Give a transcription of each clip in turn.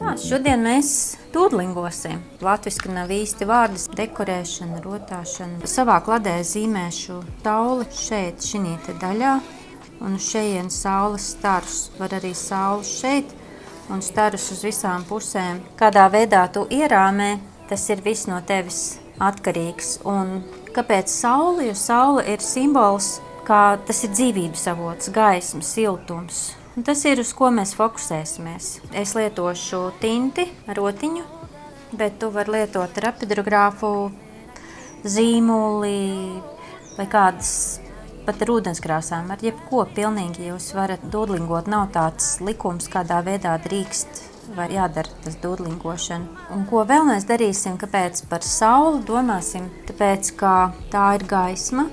Tā, šodien mēs dūdlingosim. Latviski nav īsti vārdas - dekorēšana, rotāšana. Savā kladē zīmēšu sauli šeit, šinī te daļā, un uz šejien saules starus. Var arī saules šeit, un starus uz visām pusēm. Kādā veidā tu ierāmē, tas ir viss no tevis atkarīgs. Un kāpēc saule? Jo saule ir simbols, kā tas ir dzīvības avots, gaisma, siltums. Un tas ir, uz ko mēs fokusēsimies. Es lietošu tinti, rotiņu, bet tu vari lietot rapidogrāfu, zīmuli vai kādas pat ar ūdenskrāsām. Ar jebko pilnīgi jūs varat dūdlingot. Nav tāds likums, kādā veidā drīkst vai jādara tas dūdlingošana. Un ko vēl mēs darīsim, kāpēc par sauli domāsim? Tāpēc, ka tā ir gaisma.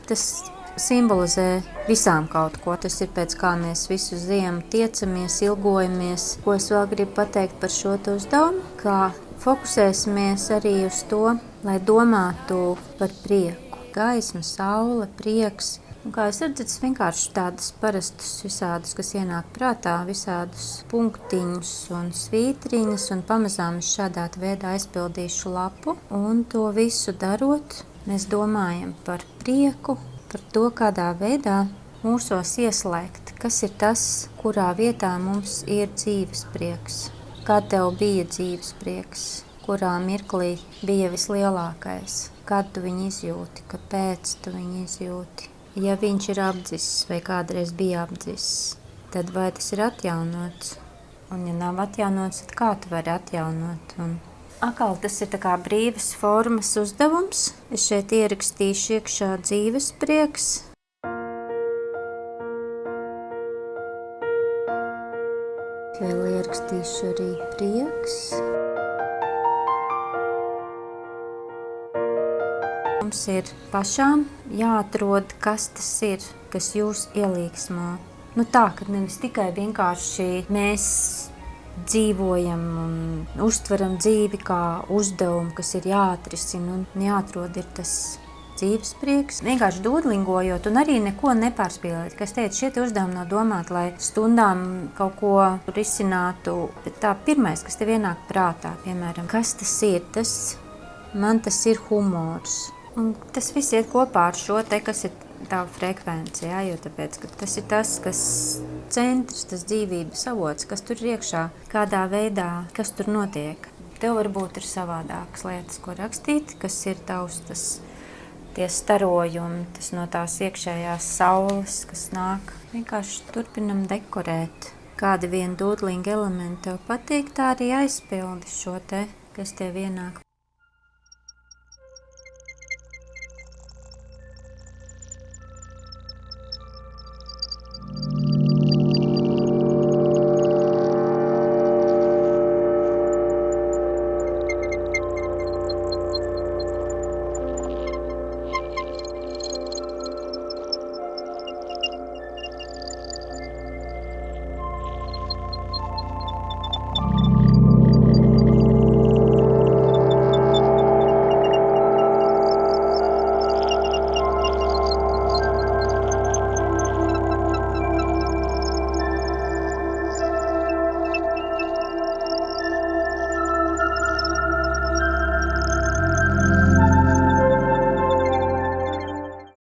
Tas simbolizē visām kaut ko. Tas ir pēc kā mēs visu ziemu tiecamies, ilgojamies. Ko es vēl gribu pateikt par šo uzdevumu? Kā fokusēsimies arī uz to, lai domātu par prieku. Gaisma, saule, prieks. Un kā jūs redzat, tas vienkārši tādas parastas visādas, kas ienāk prātā, visādus punktiņus un svītriņas, un pamazām es šādā veidā aizpildīšu lapu. Un to visu darot, mēs domājam par prieku, par to, kādā veidā mūsos ieslēgt, kas ir tas, kurā vietā mums ir dzīves prieks. Kā tev bija dzīves prieks, kurā mirklī bija vislielākais, kad tu viņu izjūti, kāpēc tu viņu izjūti. Ja viņš ir apdzisis vai kādreiz bija apdzisis, tad vai tas ir atjaunots? Un ja nav atjaunots, tad kā tu vari atjaunot? Un atkal tas ir tā kā brīvas formas uzdevums. Es šeit ierakstīšu iekšā dzīves prieks. Vēl ierakstīšu arī prieks. Mums ir pašām jāatrod, kas tas ir, kas jūs ielīgsmo. Nu tā, ka nevis tikai vienkārši mēs dzīvojam un uztveram dzīvi kā uzdevumu, kas ir jāatrisina un jāatrod ir tas dzīves prieks. Vienkārši dūdlingojot un arī neko nepārspīlēt. Kas teica, šie uzdevumi nav domāti, lai stundām kaut ko risinātu. Bet tā pirmais, kas tev ienāk prātā, piemēram, kas tas ir? Man tas ir humors. Un tas viss iet kopā ar šo te, kas ir tā frekvence, jā, jo tāpēc, ka tas ir tas, kas centrs, tas dzīvības avots, kas tur ir iekšā, kādā veidā, kas tur notiek. Tev varbūt ir savādākas lietas, ko rakstīt, kas ir tavs tie starojumi, tas no tās iekšējās saules, kas nāk. Vienkārši turpinam dekorēt. Kādi vien dūdlinga elementi tev patīk, tā arī aizpildi šo te, kas tev ienāk